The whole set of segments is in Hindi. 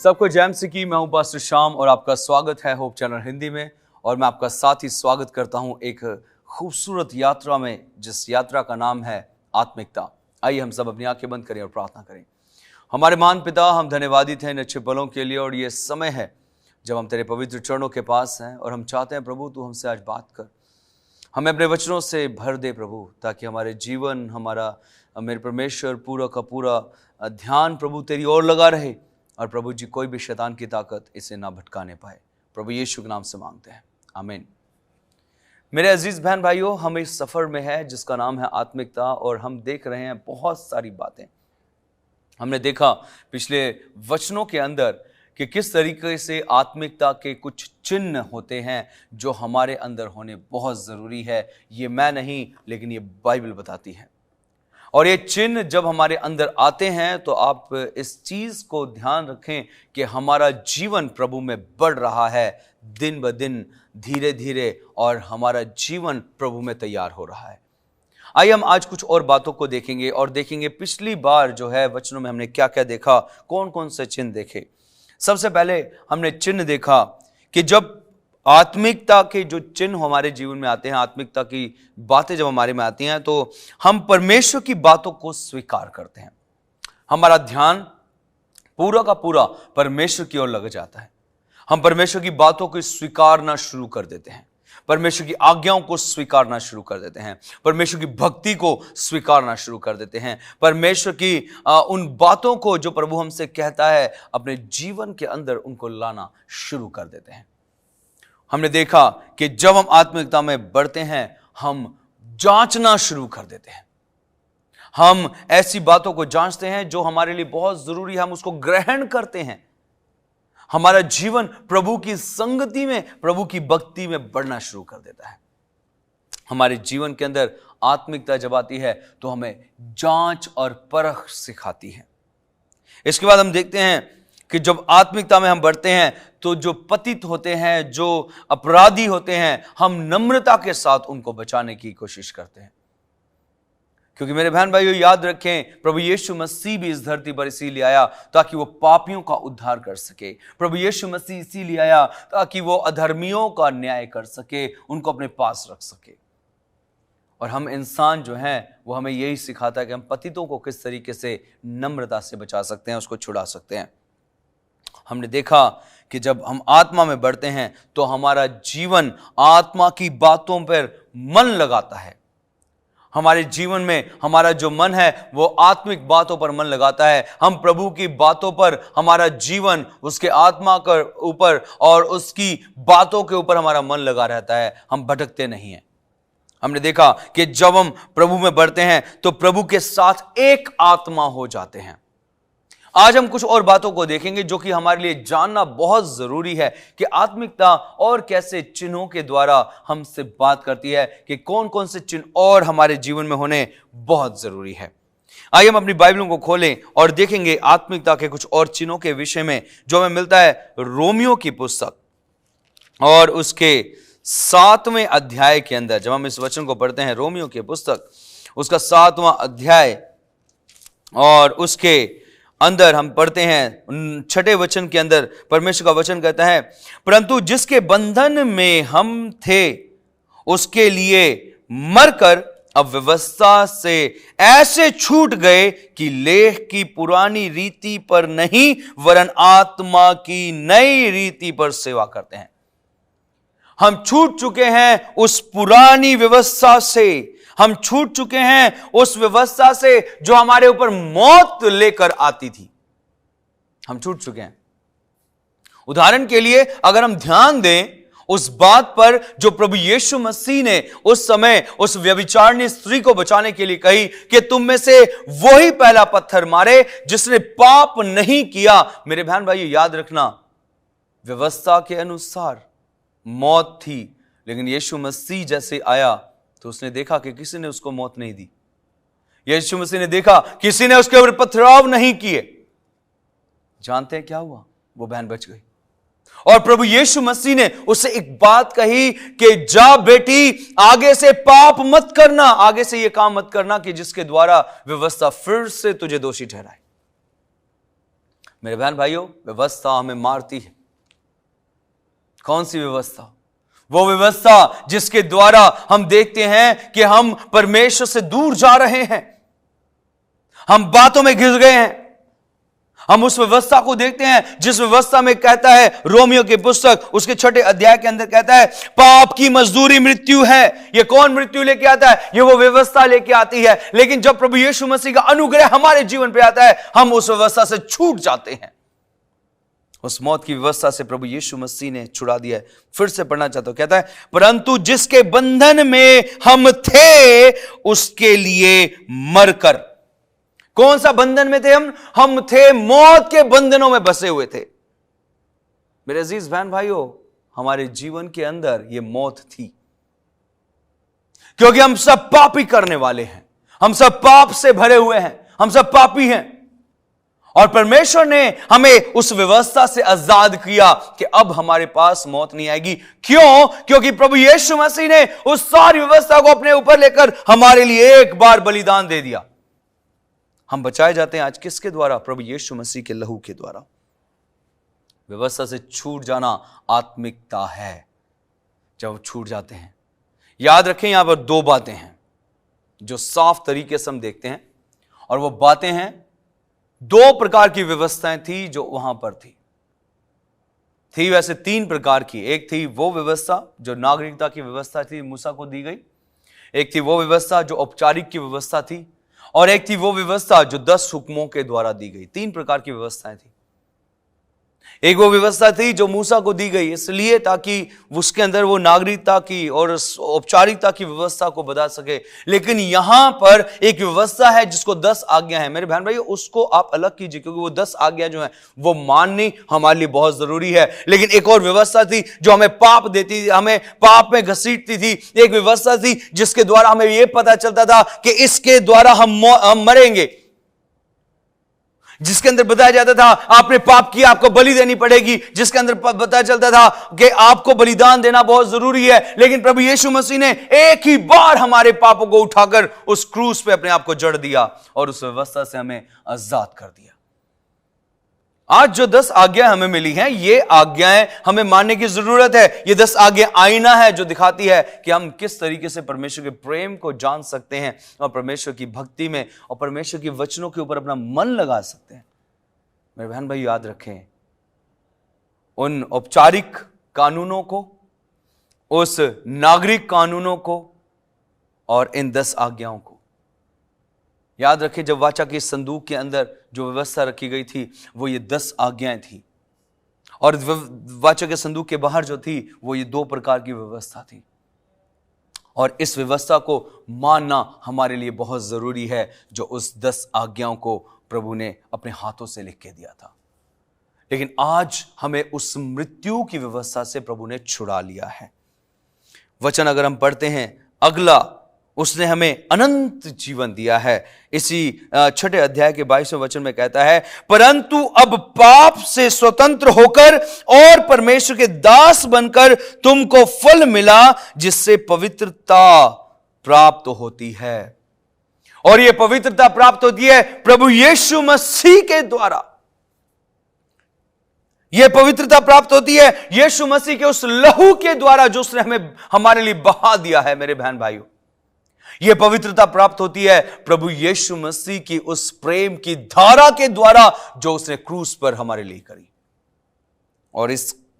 सबको जय मसीह की। मैं हूं पास्टर श्याम और आपका स्वागत है होप चैनल हिंदी में। और मैं आपका साथ ही स्वागत करता हूं एक खूबसूरत यात्रा में, जिस यात्रा का नाम है आत्मिकता। आइए हम सब अपनी आंखें बंद करें और प्रार्थना करें। हमारे महान पिता, हम धन्यवादित हैं इन अच्छे पलों के लिए, और ये समय है जब हम तेरे पवित्र चरणों के पास हैं और हम चाहते हैं प्रभु तू हमसे आज बात कर, हमें अपने वचनों से भर दे प्रभु, ताकि हमारे जीवन, हमारा मेरे परमेश्वर पूरा का पूरा ध्यान प्रभु तेरी ओर लगा रहे, और प्रभु जी कोई भी शैतान की ताकत इसे ना भटकाने पाए। प्रभु यीशु के नाम से मांगते हैं, आमीन। मेरे अजीज बहन भाइयों, हम इस सफर में है जिसका नाम है आत्मिकता, और हम देख रहे हैं बहुत सारी बातें। हमने देखा पिछले वचनों के अंदर कि किस तरीके से आत्मिकता के कुछ चिन्ह होते हैं जो हमारे अंदर होने बहुत ज़रूरी है। ये मैं नहीं, लेकिन ये बाइबल बताती है। और ये चिन्ह जब हमारे अंदर आते हैं तो आप इस चीज़ को ध्यान रखें कि हमारा जीवन प्रभु में बढ़ रहा है दिन ब दिन, धीरे धीरे, और हमारा जीवन प्रभु में तैयार हो रहा है। आइए हम आज कुछ और बातों को देखेंगे और देखेंगे पिछली बार जो है वचनों में हमने क्या क्या देखा, कौन कौन से चिन्ह देखे। सबसे पहले हमने चिन्ह देखा कि जब आत्मिकता के जो चिन्ह हमारे जीवन में आते हैं, आत्मिकता की बातें जब हमारे में आती हैं, तो हम परमेश्वर की बातों को स्वीकार करते हैं। हमारा ध्यान पूरा का पूरा परमेश्वर की ओर लग जाता है। हम परमेश्वर की बातों को स्वीकारना शुरू कर देते हैं, परमेश्वर की आज्ञाओं को स्वीकारना शुरू कर देते हैं, परमेश्वर की भक्ति को स्वीकारना शुरू कर देते हैं, परमेश्वर की उन बातों को जो प्रभु हमसे कहता है अपने जीवन के अंदर उनको लाना शुरू कर देते हैं। हमने देखा कि जब हम आत्मिकता में बढ़ते हैं, हम जांचना शुरू कर देते हैं। हम ऐसी बातों को जांचते हैं जो हमारे लिए बहुत जरूरी है, हम उसको ग्रहण करते हैं। हमारा जीवन प्रभु की संगति में, प्रभु की भक्ति में बढ़ना शुरू कर देता है। हमारे जीवन के अंदर आत्मिकता जब आती है तो हमें जांच और परख सिखाती है। इसके बाद हम देखते हैं कि जब आत्मिकता में हम बढ़ते हैं तो जो पतित होते हैं, जो अपराधी होते हैं, हम नम्रता के साथ उनको बचाने की कोशिश करते हैं। क्योंकि मेरे बहन भाइयों याद रखें, प्रभु यीशु मसीह भी इस धरती पर इसीलिए आया ताकि वो पापियों का उद्धार कर सके। प्रभु यीशु मसीह इसीलिए आया ताकि वो अधर्मियों का न्याय कर सके, उनको अपने पास रख सके। और हम इंसान जो हैं वो हमें यही सिखाता है कि हम पतितों को किस तरीके से नम्रता से बचा सकते हैं, उसको छुड़ा सकते हैं। हमने देखा कि जब हम आत्मा में बढ़ते हैं तो हमारा जीवन आत्मा की बातों पर मन लगाता है। हमारे जीवन में हमारा जो मन है वो आत्मिक बातों पर मन लगाता है। हम प्रभु की बातों पर हमारा जीवन, उसके आत्मा के ऊपर और उसकी बातों के ऊपर हमारा मन लगा रहता है, हम भटकते नहीं हैं। हमने देखा कि जब हम प्रभु में बढ़ते हैं तो प्रभु के साथ एक आत्मा हो जाते हैं। आज हम कुछ और बातों को देखेंगे जो कि हमारे लिए जानना बहुत जरूरी है कि आत्मिकता और कैसे चिन्हों के द्वारा हमसे बात करती है, कि कौन कौन से चिन्ह और हमारे जीवन में होने बहुत जरूरी है। आइए हम अपनी बाइबलों को खोलें और देखेंगे आत्मिकता के कुछ और चिन्हों के विषय में, जो हमें मिलता है रोमियो की पुस्तक और उसके 7वें अध्याय के अंदर। जब हम इस वचन को पढ़ते हैं, रोमियो की पुस्तक उसका 7वां अध्याय और उसके अंदर हम पढ़ते हैं 6ठे वचन के अंदर परमेश्वर का वचन कहता है, परंतु जिसके बंधन में हम थे उसके लिए मरकर अब व्यवस्था से ऐसे छूट गए कि लेख की पुरानी रीति पर नहीं वरन आत्मा की नई रीति पर सेवा करते हैं। हम छूट चुके हैं उस पुरानी व्यवस्था से, हम छूट चुके हैं उस व्यवस्था से जो हमारे ऊपर मौत लेकर आती थी। हम छूट चुके हैं। उदाहरण के लिए अगर हम ध्यान दें उस बात पर जो प्रभु यीशु मसीह ने उस समय उस व्यभिचारिणी स्त्री को बचाने के लिए कही कि तुम में से वही पहला पत्थर मारे जिसने पाप नहीं किया। मेरे बहन भाइयों याद रखना, व्यवस्था के अनुसार मौत थी, लेकिन यीशु मसीह जैसे आया तो उसने देखा कि किसी ने उसको मौत नहीं दी। यीशु मसीह ने देखा किसी ने उसके ऊपर पथराव नहीं किए। जानते हैं क्या हुआ? वो बहन बच गई। और प्रभु यीशु मसीह ने उससे एक बात कही कि जा बेटी, आगे से पाप मत करना, आगे से ये काम मत करना कि जिसके द्वारा व्यवस्था फिर से तुझे दोषी ठहराए। मेरे बहन भाइयों, व्यवस्था हमें मारती है। कौन सी व्यवस्था? वो व्यवस्था जिसके द्वारा हम देखते हैं कि हम परमेश्वर से दूर जा रहे हैं, हम बातों में घिस गए हैं। हम उस व्यवस्था को देखते हैं जिस व्यवस्था में कहता है, रोमियो की पुस्तक उसके 6 अध्याय के अंदर कहता है, पाप की मजदूरी मृत्यु है। ये कौन मृत्यु लेके आता है? ये वो व्यवस्था लेके आती है। लेकिन जब प्रभु यीशु मसीह का अनुग्रह हमारे जीवन पे आता है, हम उस व्यवस्था से छूट जाते हैं। उस मौत की व्यवस्था से प्रभु यीशु मसीह ने छुड़ा दिया है। फिर से पढ़ना चाहता हूं, कहता है, परंतु जिसके बंधन में हम थे उसके लिए मरकर। कौन सा बंधन में थे हम थे मौत के बंधनों में बसे हुए थे। मेरे अजीज बहन भाइयों, हमारे जीवन के अंदर यह मौत थी, क्योंकि हम सब पापी करने वाले हैं, हम सब पाप से भरे हुए हैं, हम सब पापी हैं। और परमेश्वर ने हमें उस व्यवस्था से आजाद किया कि अब हमारे पास मौत नहीं आएगी। क्यों? क्योंकि प्रभु यीशु मसीह ने उस सारी व्यवस्था को अपने ऊपर लेकर हमारे लिए एक बार बलिदान दे दिया। हम बचाए जाते हैं आज किसके द्वारा? प्रभु यीशु मसीह के लहू के द्वारा। व्यवस्था से छूट जाना आत्मिकता है। जब छूट जाते हैं, याद रखें, यहां पर 2 बातें हैं जो साफ तरीके से हम देखते हैं, और वो बातें हैं, 2 प्रकार की व्यवस्थाएं थी जो वहां पर थी वैसे 3 प्रकार की। एक थी वो व्यवस्था जो नागरिकता की व्यवस्था थी, मूसा को दी गई। एक थी वो व्यवस्था जो औपचारिक की व्यवस्था थी, और एक थी वो व्यवस्था जो 10 हुक्मों के द्वारा दी गई। 3 प्रकार की व्यवस्थाएं थी। एक वो व्यवस्था थी जो मूसा को दी गई इसलिए ताकि उसके अंदर वो नागरिकता की और औपचारिकता की व्यवस्था को बता सके। लेकिन यहां पर एक व्यवस्था है जिसको 10 आज्ञा है। मेरे बहन भाइयों, उसको आप अलग कीजिए, क्योंकि वो 10 आज्ञा जो है वो माननी हमारे लिए बहुत जरूरी है। लेकिन एक और व्यवस्था थी जो हमें पाप देती थी, हमें पाप में घसीटती थी। एक व्यवस्था थी जिसके द्वारा हमें यह पता चलता था कि इसके द्वारा हम मरेंगे, जिसके अंदर बताया जाता था आपने पाप किया, आपको बलि देनी पड़ेगी, जिसके अंदर पता चलता था कि आपको बलिदान देना बहुत जरूरी है। लेकिन प्रभु यीशु मसीह ने एक ही बार हमारे पापों को उठाकर उस क्रूस पे अपने आप को जड़ दिया और उस व्यवस्था से हमें आजाद कर दिया। आज जो 10 आज्ञाएं हमें मिली हैं, ये आज्ञाएं हमें मानने की जरूरत है। ये 10 आज्ञाएं आईना है जो दिखाती है कि हम किस तरीके से परमेश्वर के प्रेम को जान सकते हैं और परमेश्वर की भक्ति में और परमेश्वर के वचनों के ऊपर अपना मन लगा सकते हैं। मेरे बहन भाई, याद रखें, उन औपचारिक कानूनों को, उस नागरिक कानूनों को और इन 10 आज्ञाओं को याद रखें। जब वाचा के संदूक के अंदर जो व्यवस्था रखी गई थी वो ये 10 आज्ञाएं थी, और वाचा के संदूक के बाहर जो थी वो ये 2 प्रकार की व्यवस्था थी। और इस व्यवस्था को मानना हमारे लिए बहुत जरूरी है, जो उस 10 आज्ञाओं को प्रभु ने अपने हाथों से लिख के दिया था। लेकिन आज हमें उस मृत्यु की व्यवस्था से प्रभु ने छुड़ा लिया है। वचन अगर हम पढ़ते हैं, अगला, उसने हमें अनंत जीवन दिया है। इसी 6 अध्याय के 22वें वचन में कहता है, परंतु अब पाप से स्वतंत्र होकर और परमेश्वर के दास बनकर तुमको फल मिला जिससे पवित्रता प्राप्त होती है। और यह पवित्रता प्राप्त होती है प्रभु यीशु मसीह के द्वारा। यह पवित्रता प्राप्त होती है यीशु मसीह के उस लहू के द्वारा जो उसने हमें हमारे लिए बहा दिया है। मेरे बहन भाइयों, यह पवित्रता प्राप्त होती है प्रभु यीशु मसीह की उस प्रेम की धारा के द्वारा जो उसने क्रूस पर हमारे लिए करी। और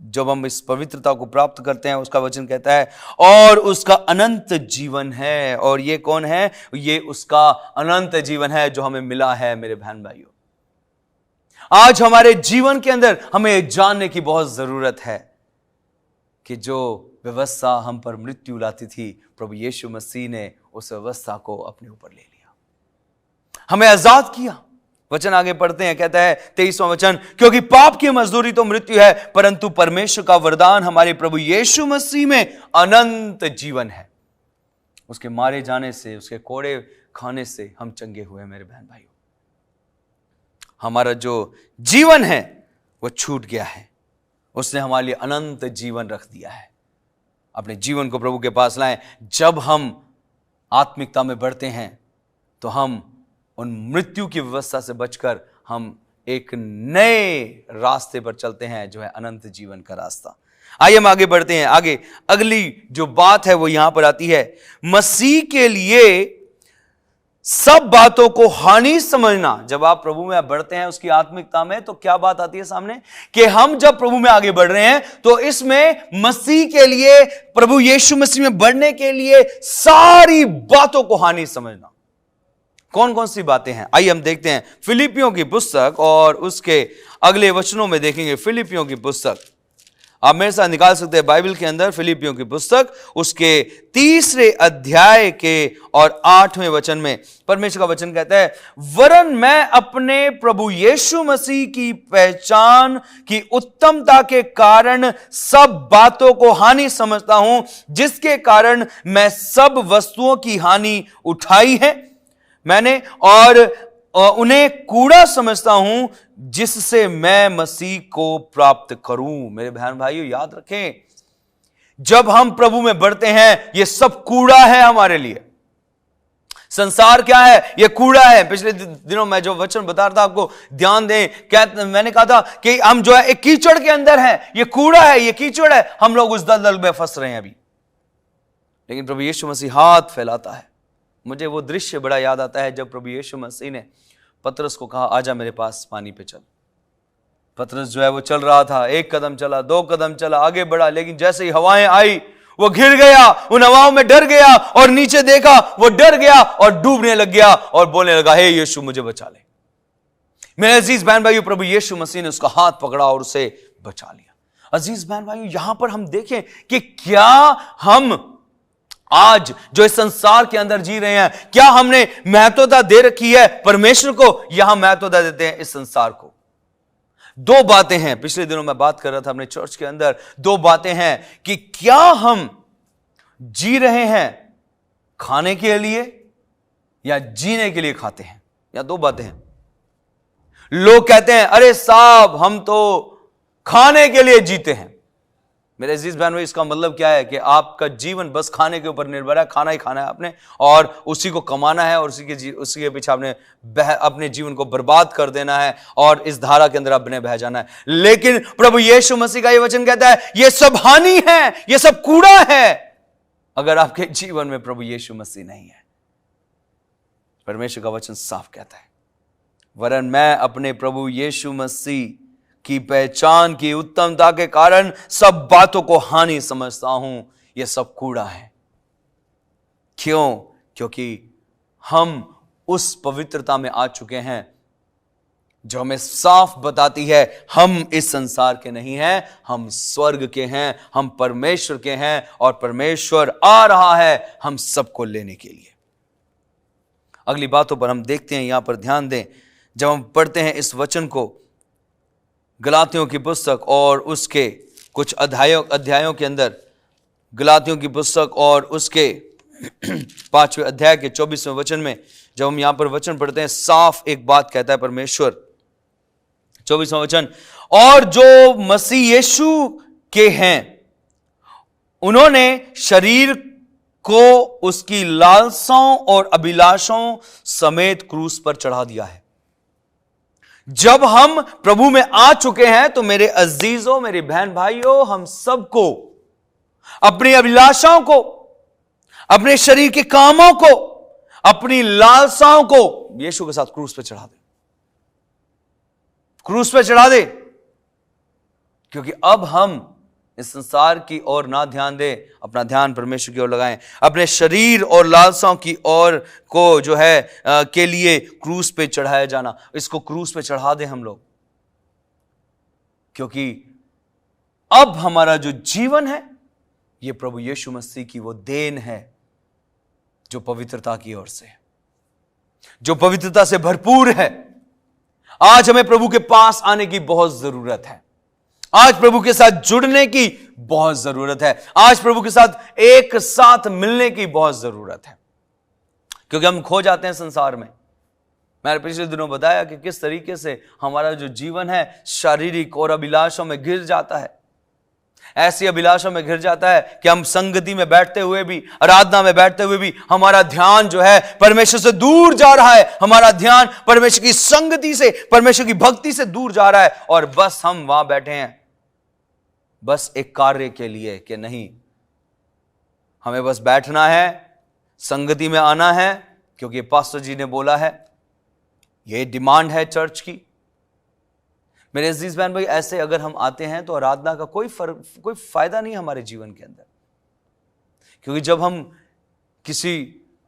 जब हम इस पवित्रता को प्राप्त करते हैं, उसका वचन कहता है और उसका अनंत जीवन है। और ये कौन है? ये उसका अनंत जीवन है जो हमें मिला है। मेरे बहन भाइयों, आज हमारे जीवन के अंदर हमें जानने की बहुत जरूरत है कि जो व्यवस्था हम पर मृत्यु लाती थी, प्रभु यीशु मसीह ने उस व्यवस्था को अपने ऊपर ले लिया, हमें आजाद किया। वचन आगे पढ़ते हैं, कहता है 23वां वचन, क्योंकि पाप की मजदूरी तो मृत्यु है, परंतु परमेश्वर का वरदान हमारे प्रभु यीशु मसीह में अनंत जीवन है। उसके मारे जाने से, उसके कोड़े खाने से हम चंगे हुए। मेरे बहन भाइयों, हमारा जो जीवन है वो छूट गया है। उसने हमारे लिए अनंत जीवन रख दिया है। अपने जीवन को प्रभु के पास लाएं। जब हम आत्मिकता में बढ़ते हैं तो हम उन मृत्यु की व्यवस्था से बचकर हम एक नए रास्ते पर चलते हैं, जो है अनंत जीवन का रास्ता। आइए हम आगे बढ़ते हैं। आगे अगली जो बात है वो यहां पर आती है, मसीह के लिए सब बातों को हानि समझना। जब आप प्रभु में बढ़ते हैं उसकी आत्मिकता में, तो क्या बात आती है सामने कि हम जब प्रभु में आगे बढ़ रहे हैं तो इसमें मसीह के लिए, प्रभु यीशु मसीह में बढ़ने के लिए सारी बातों को हानि समझना। कौन कौन सी बातें हैं, आइए हम देखते हैं। फिलिपियों की पुस्तक और उसके अगले वचनों में देखेंगे। फिलिपियों की पुस्तक आप मेरे साथ निकाल सकते हैं बाइबल के अंदर, फिलिपियों की पुस्तक उसके 3 अध्याय के और 8वें वचन में परमेश्वर का वचन कहता है, वरन मैं अपने प्रभु यीशु मसीह की पहचान की उत्तमता के कारण सब बातों को हानि समझता हूं, जिसके कारण मैं सब वस्तुओं की हानि उठाई है मैंने, और उन्हें कूड़ा समझता हूं, जिससे मैं मसीह को प्राप्त करूं। मेरे बहन भाइयों, याद रखें, जब हम प्रभु में बढ़ते हैं ये सब कूड़ा है हमारे लिए। संसार क्या है? ये कूड़ा है। पिछले दिनों मैं जो वचन बता रहा था आपको ध्यान दें, मैंने कहा था कि हम जो है एक कीचड़ के अंदर हैं। ये कूड़ा है, ये कीचड़ है, हम लोग उस दलदल में फंस रहे हैं अभी। लेकिन प्रभु यीशु मसीह हाथ फैलाता है। मुझे वो दृश्य बड़ा याद आता है जब प्रभु यीशु मसीह ने पतरस को कहा, आजा मेरे पास पानी पे चल। पतरस जो है वो चल रहा था, 1 कदम चला, 2 कदम चला, आगे बढ़ा, लेकिन जैसे ही हवाएं आई वो घिर गया, उन हवाओं में डर गया और नीचे देखा, वो डर गया और डूबने लग गया और बोलने लगा, हे यीशु मुझे बचा ले। मेरे अजीज बहन भाइयों, प्रभु यीशु मसीह ने उसका हाथ पकड़ा और उसे बचा लिया। अजीज बहन भाइयों, यहां पर हम देखें कि क्या हम आज जो इस संसार के अंदर जी रहे हैं, क्या हमने महत्वता दे रखी है परमेश्वर को, यहां महत्वता देते हैं इस संसार को। 2 बातें हैं, पिछले दिनों मैं बात कर रहा था अपने चर्च के अंदर, 2 बातें हैं कि क्या हम जी रहे हैं खाने के लिए या जीने के लिए खाते हैं, या 2 बातें हैं। लोग कहते हैं, अरे साहब हम तो खाने के लिए जीते हैं। मेरे अजीज बहनों, इसका मतलब क्या है कि आपका जीवन बस खाने के ऊपर निर्भर है। खाना ही खाना है आपने, और उसी को कमाना है, और उसी के पीछे आपने अपने जीवन को बर्बाद कर देना है, और इस धारा के अंदर आपने बह जाना है। लेकिन प्रभु यीशु मसीह का ये वचन कहता है, ये सब हानि है, ये सब कूड़ा है, अगर आपके जीवन में प्रभु यीशु मसीह नहीं है। परमेश्वर का वचन साफ कहता है, वरन मैं अपने प्रभु यीशु मसीह की पहचान की उत्तमता के कारण सब बातों को हानि समझता हूं, यह सब कूड़ा है। क्यों? क्योंकि हम उस पवित्रता में आ चुके हैं जो हमें साफ बताती है हम इस संसार के नहीं हैं, हम स्वर्ग के हैं, हम परमेश्वर के हैं, और परमेश्वर आ रहा है हम सबको लेने के लिए। अगली बातों पर हम देखते हैं, यहां पर ध्यान दें। जब हम पढ़ते हैं इस वचन को गलातियों की पुस्तक और उसके कुछ अध्यायों के अंदर, गलातियों की पुस्तक और उसके 5वें अध्याय के 24वें वचन में जब हम यहां पर वचन पढ़ते हैं, साफ एक बात कहता है परमेश्वर। 24वां वचन, और जो मसीह यीशु के हैं उन्होंने शरीर को उसकी लालसाओं और अभिलाषाओं समेत क्रूस पर चढ़ा दिया है। जब हम प्रभु में आ चुके हैं तो मेरे अजीजों, मेरे बहन भाइयों, हम सबको अपनी अभिलाषाओं को, अपने शरीर के कामों को, अपनी लालसाओं को यीशु के साथ क्रूस पे चढ़ा दे, क्रूस पे चढ़ा दे। क्योंकि अब हम इस संसार की ओर ना ध्यान दें, अपना ध्यान परमेश्वर की ओर लगाएं। अपने शरीर और लालसाओं की ओर को जो है के लिए क्रूस पे चढ़ाया जाना, इसको क्रूस पे चढ़ा दें हम लोग। क्योंकि अब हमारा जो जीवन है ये प्रभु यीशु मसीह की वो देन है जो पवित्रता की ओर से, जो पवित्रता से भरपूर है। आज हमें प्रभु के पास आने की बहुत जरूरत है। आज प्रभु के साथ जुड़ने की बहुत जरूरत है। आज प्रभु के साथ एक साथ मिलने की बहुत जरूरत है, क्योंकि हम खो जाते हैं संसार में। मैंने पिछले दिनों बताया कि किस तरीके से हमारा जो जीवन है शारीरिक और अभिलाषों में घिर जाता है। ऐसी अभिलाषा में घिर जाता है कि हम संगति में बैठते हुए भी, आराधना में बैठते हुए भी हमारा ध्यान जो है परमेश्वर से दूर जा रहा है। हमारा ध्यान परमेश्वर की संगति से, परमेश्वर की भक्ति से दूर जा रहा है, और बस हम वहां बैठे हैं बस एक कार्य के लिए कि नहीं, हमें बस बैठना है, संगति में आना है, क्योंकि पास्टर जी ने बोला है, ये डिमांड है चर्च की। मेरे अजीज बहन भाई, ऐसे अगर हम आते हैं तो आराधना का कोई फायदा नहीं हमारे जीवन के अंदर। क्योंकि जब हम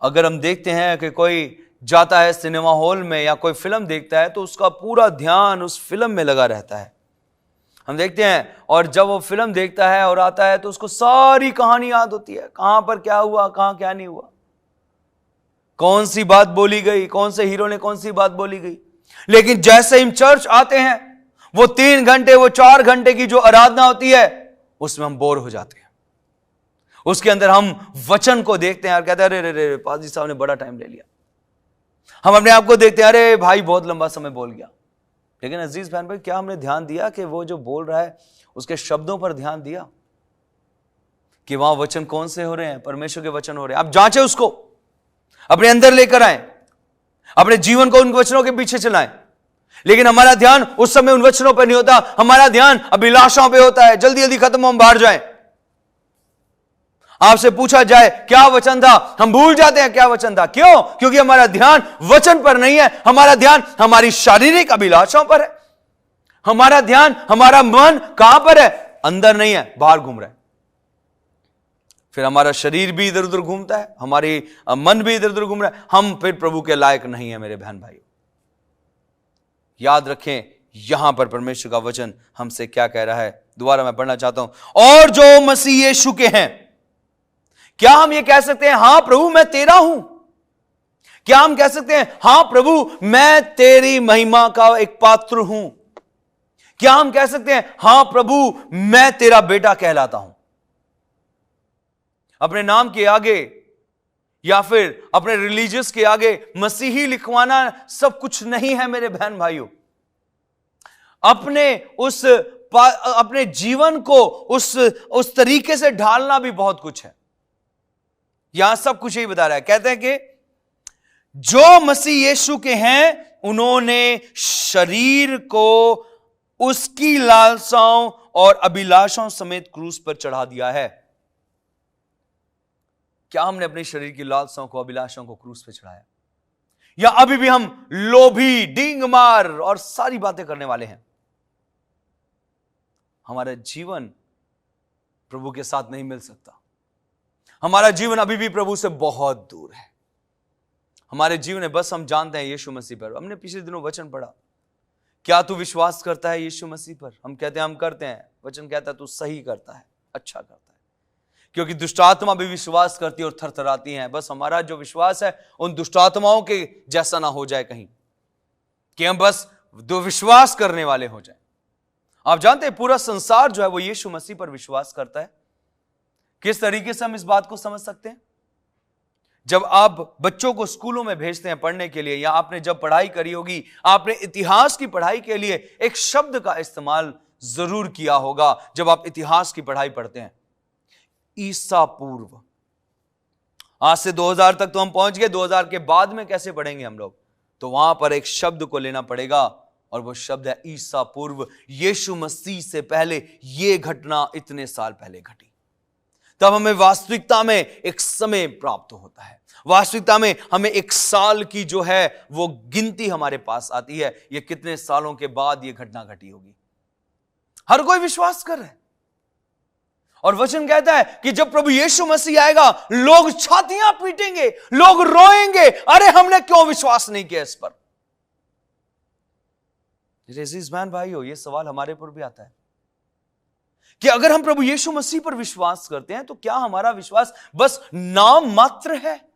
अगर हम देखते हैं कि कोई जाता है सिनेमा हॉल में या कोई फिल्म देखता है, तो उसका पूरा ध्यान उस फिल्म में लगा रहता है। हम देखते हैं, और जब वो फिल्म देखता है और आता है तो उसको सारी कहानी याद होती है, कहां पर क्या हुआ, कहां क्या नहीं हुआ, कौन सी बात बोली गई, कौन से हीरो ने कौन सी बात बोली गई। लेकिन जैसे हम चर्च आते हैं, वो 3 घंटे, वो 4 घंटे की जो आराधना होती है, उसमें हम बोर हो जाते हैं। उसके अंदर हम वचन को देखते हैं और कहते हैं, अरे रे पाजी साहब ने बड़ा टाइम ले लिया। हम अपने आप को देखते हैं, अरे भाई बहुत लंबा समय बोल गया। लेकिन अजीज बहन भाई, क्या हमने ध्यान दिया कि वो जो बोल रहा है उसके शब्दों पर ध्यान दिया कि वहां वचन कौन से हो रहे हैं? परमेश्वर के वचन हो रहे हैं। आप जांचें, उसको अपने अंदर लेकर आए, अपने जीवन को उन वचनों के पीछे चलाएं। लेकिन हमारा ध्यान उस समय उन वचनों पर नहीं होता, हमारा ध्यान अभिलाषाओं पे होता है। जल्दी जल्दी खत्म हो, हम बाहर जाएं। आपसे पूछा जाए क्या वचन था, हम भूल जाते हैं क्या वचन था। क्यों? क्योंकि हमारा ध्यान वचन पर नहीं है, हमारा ध्यान हमारी शारीरिक अभिलाषाओं पर है। हमारा ध्यान, हमारा मन कहां पर है? अंदर नहीं है, बाहर घूम रहा है। फिर हमारा शरीर भी इधर उधर घूमता है, हमारी मन भी इधर उधर घूम रहा है। हम फिर प्रभु के लायक नहीं है। मेरे बहन भाई, याद रखें यहां पर परमेश्वर का वचन हमसे क्या कह रहा है। दोबारा मैं पढ़ना चाहता हूं। और जो मसीह यीशु के हैं, क्या हम ये कह सकते हैं, हां प्रभु मैं तेरा हूं? क्या हम कह सकते हैं, हां प्रभु मैं तेरी महिमा का एक पात्र हूं? क्या हम कह सकते हैं, हां प्रभु मैं तेरा बेटा कहलाता हूं? अपने नाम के आगे या फिर अपने रिलीजियस के आगे मसीही लिखवाना सब कुछ नहीं है मेरे बहन भाइयों। अपने जीवन को उस तरीके से ढालना भी बहुत कुछ है। यहां सब कुछ यही बता रहा है। कहते हैं कि जो मसीह यीशु के हैं, उन्होंने शरीर को उसकी लालसाओं और अभिलाषाओं समेत क्रूस पर चढ़ा दिया है। क्या हमने अपने शरीर की लालसाओं को, अभिलाषाओं को क्रूस पे चढ़ाया? या अभी भी हम लोभी, डींग मार और सारी बातें करने वाले हैं? हमारा जीवन प्रभु के साथ नहीं मिल सकता। हमारा जीवन अभी भी प्रभु से बहुत दूर है। हमारे जीवन में बस हम जानते हैं यीशु मसीह पर। हमने पिछले दिनों वचन पढ़ा, क्या तू विश्वास करता है यीशु मसीह पर? हम कहते हैं हम करते हैं। वचन कहता है तू सही करता है, अच्छा करता है। क्योंकि दुष्ट आत्मा भी विश्वास करती है और थरथराती है। बस हमारा जो विश्वास है उन दुष्ट आत्माओं के जैसा ना हो जाए कहीं, कि हम बस दो विश्वास करने वाले हो जाए। आप जानते हैं पूरा संसार जो है वो यीशु मसीह पर विश्वास करता है। किस तरीके से हम इस बात को समझ सकते हैं? जब आप बच्चों को स्कूलों में भेजते हैं पढ़ने के लिए, या आपने जब पढ़ाई करी होगी, आपने इतिहास की पढ़ाई के लिए एक शब्द का इस्तेमाल जरूर किया होगा। जब आप इतिहास की पढ़ाई पढ़ते हैं, ईसा पूर्व। आज से 2000 तक तो हम पहुंच गए, 2000 के बाद में कैसे पढ़ेंगे हम लोग? तो वहां पर एक शब्द को लेना पड़ेगा, और वो शब्द है ईसा पूर्व। यीशु मसीह से पहले ये घटना इतने साल पहले घटी। तब हमें वास्तविकता में एक समय प्राप्त होता है। वास्तविकता में हमें एक साल की जो है वो गिनती हमारे पास आती है। ये कितने सालों के बाद ये घटना घटी होगी। हर कोई विश्वास कर रहा है, और वचन कहता है कि जब प्रभु यीशु मसीह आएगा, लोग छातियां पीटेंगे, लोग रोएंगे, अरे हमने क्यों विश्वास नहीं किया इस पर। अजीज बहन भाइयों, ये सवाल हमारे पर भी आता है कि अगर हम प्रभु यीशु मसीह पर विश्वास करते हैं, तो क्या हमारा विश्वास बस नाम मात्र है?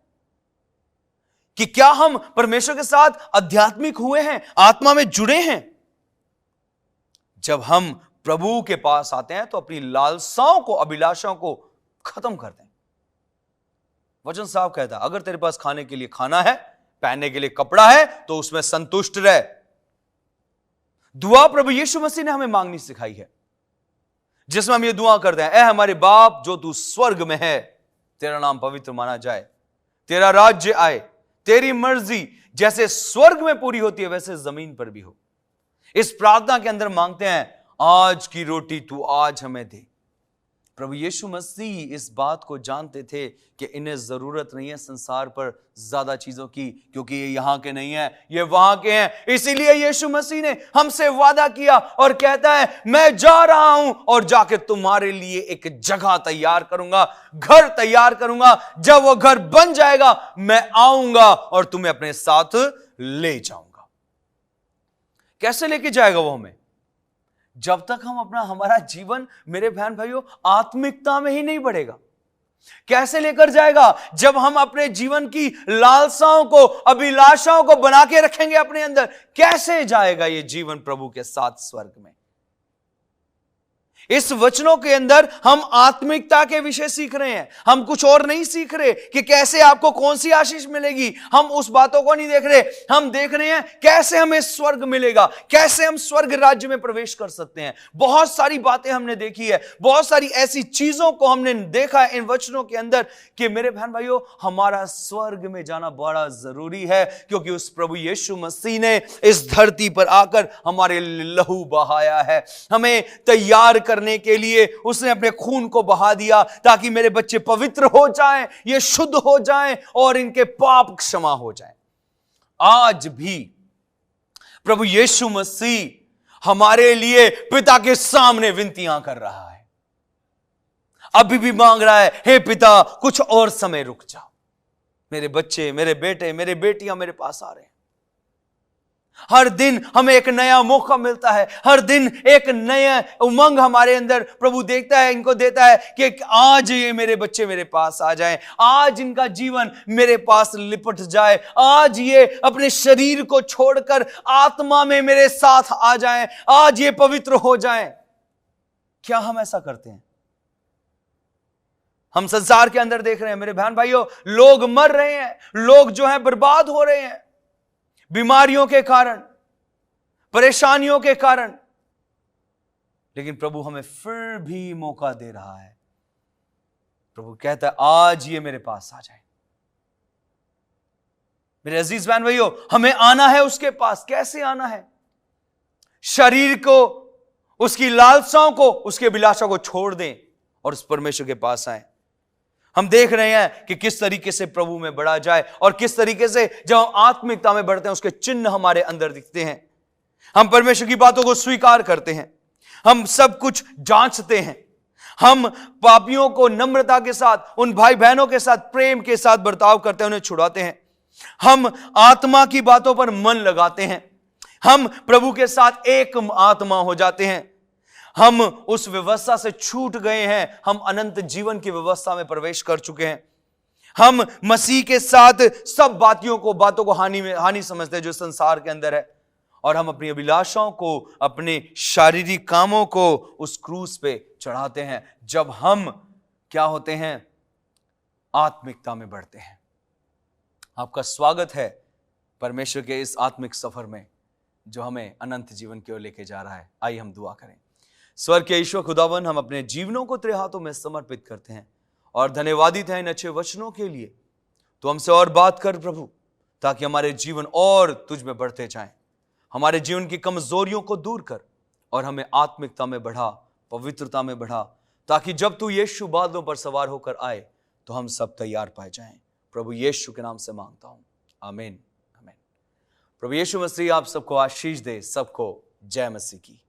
कि क्या हम परमेश्वर के साथ आध्यात्मिक हुए हैं, आत्मा में जुड़े हैं? जब हम प्रभु के पास आते हैं तो अपनी लालसाओं को, अभिलाषाओं को खत्म कर दें। वचन साफ कहता है, अगर तेरे पास खाने के लिए खाना है, पहनने के लिए कपड़ा है, तो उसमें संतुष्ट रहे। दुआ प्रभु यीशु मसीह ने हमें मांगनी सिखाई है। जिसमें हम ये दुआ करते हैं, ऐ हमारे बाप जो तू स्वर्ग में है, तेरा नाम पवित्र माना जाए, तेरा राज्य आए, तेरी मर्जी जैसे स्वर्ग में पूरी होती है वैसे जमीन पर भी हो। इस प्रार्थना के अंदर मांगते हैं, आज की रोटी तू आज हमें दे। प्रभु यीशु मसीह इस बात को जानते थे कि इन्हें जरूरत नहीं है संसार पर ज्यादा चीजों की, क्योंकि ये यहां के नहीं है, ये वहां के हैं। इसीलिए यीशु मसीह ने हमसे वादा किया और कहता है, मैं जा रहा हूं और जाके तुम्हारे लिए एक जगह तैयार करूंगा, घर तैयार करूंगा। जब वो घर बन जाएगा मैं आऊंगा और तुम्हें अपने साथ ले जाऊंगा। कैसे लेके जाएगा वो हमें? जब तक हम हमारा जीवन मेरे बहन भाइयों आत्मिकता में ही नहीं बढ़ेगा। कैसे लेकर जाएगा? जब हम अपने जीवन की लालसाओं को, अभिलाषाओं को बना के रखेंगे अपने अंदर। कैसे जाएगा ये जीवन प्रभु के साथ स्वर्ग में? इस वचनों के अंदर हम आत्मिकता के विषय सीख रहे हैं, हम कुछ और नहीं सीख रहे कि कैसे आपको कौन सी आशीष मिलेगी। हम उस बातों को नहीं देख रहे, हम देख रहे हैं कैसे हमें स्वर्ग मिलेगा, कैसे हम स्वर्ग राज्य में प्रवेश कर सकते हैं। बहुत सारी बातें हमने देखी है, बहुत सारी ऐसी चीजों को हमने देखा है इन वचनों के अंदर कि मेरे बहन भाइयों हमारा स्वर्ग में जाना बड़ा जरूरी है, क्योंकि उस प्रभु यीशु मसीह ने इस धरती पर आकर हमारे लहू बहाया है। हमें तैयार करने के लिए उसने अपने खून को बहा दिया ताकि मेरे बच्चे पवित्र हो जाएं, ये शुद्ध हो जाएं और इनके पाप क्षमा हो जाएं। आज भी प्रभु यीशु मसीह हमारे लिए पिता के सामने विनतियां कर रहा है, अभी भी मांग रहा है, हे पिता कुछ और समय रुक जाओ, मेरे बच्चे, मेरे बेटे, मेरे बेटियां मेरे पास आ रहे हैं। हर दिन हमें एक नया मौका मिलता है, हर दिन एक नया उमंग हमारे अंदर प्रभु देखता है, इनको देता है कि आज ये मेरे बच्चे मेरे पास आ जाएं, आज इनका जीवन मेरे पास लिपट जाए, आज ये अपने शरीर को छोड़कर आत्मा में मेरे साथ आ जाएं, आज ये पवित्र हो जाएं। क्या हम ऐसा करते हैं? हम संसार के अंदर देख रहे हैं मेरे बहन भाइयों, लोग मर रहे हैं, लोग जो है बर्बाद हो रहे हैं बीमारियों के कारण, परेशानियों के कारण, लेकिन प्रभु हमें फिर भी मौका दे रहा है। प्रभु कहता है, आज ये मेरे पास आ जाए। मेरे अजीज बहन भाइयों, हमें आना है उसके पास। कैसे आना है? शरीर को, उसकी लालसाओं को, उसके अभिलाषा को छोड़ दें और उस परमेश्वर के पास आए। हम देख रहे हैं कि किस तरीके से प्रभु में बढ़ा जाए और किस तरीके से जब हम आत्मिकता में बढ़ते हैं उसके चिन्ह हमारे अंदर दिखते हैं। हम परमेश्वर की बातों को स्वीकार करते हैं, हम सब कुछ जांचते हैं, हम पापियों को नम्रता के साथ, उन भाई बहनों के साथ प्रेम के साथ बर्ताव करते हैं, उन्हें छुड़ाते हैं, हम आत्मा की बातों पर मन लगाते हैं, हम प्रभु के साथ एक आत्मा हो जाते हैं, हम उस व्यवस्था से छूट गए हैं, हम अनंत जीवन की व्यवस्था में प्रवेश कर चुके हैं। हम मसीह के साथ सब बातों को हानि समझते हैं जो संसार के अंदर है, और हम अपनी अभिलाषाओं को, अपने शारीरिक कामों को उस क्रूस पे चढ़ाते हैं जब हम क्या होते हैं? आत्मिकता में बढ़ते हैं। आपका स्वागत है परमेश्वर के इस आत्मिक सफर में जो हमें अनंत जीवन की ओर लेके जा रहा है। आइए हम दुआ करें। स्वर्ग के ईश्वर खुदावन, हम अपने जीवनों को तेरे हाथों में समर्पित करते हैं और धन्यवादित हैं इन अच्छे वचनों के लिए। तो हमसे और बात कर प्रभु, ताकि हमारे जीवन और तुझ में बढ़ते जाएं। हमारे जीवन की कमजोरियों को दूर कर और हमें आत्मिकता में बढ़ा, पवित्रता में बढ़ा, ताकि जब तू यीशु बादलों पर सवार होकर आए तो हम सब तैयार पाए जाएं। प्रभु यीशु के नाम से मांगता हूं, आमीन, आमीन। प्रभु यीशु मसीह आप सबको आशीष दे। सबको जय मसीह की।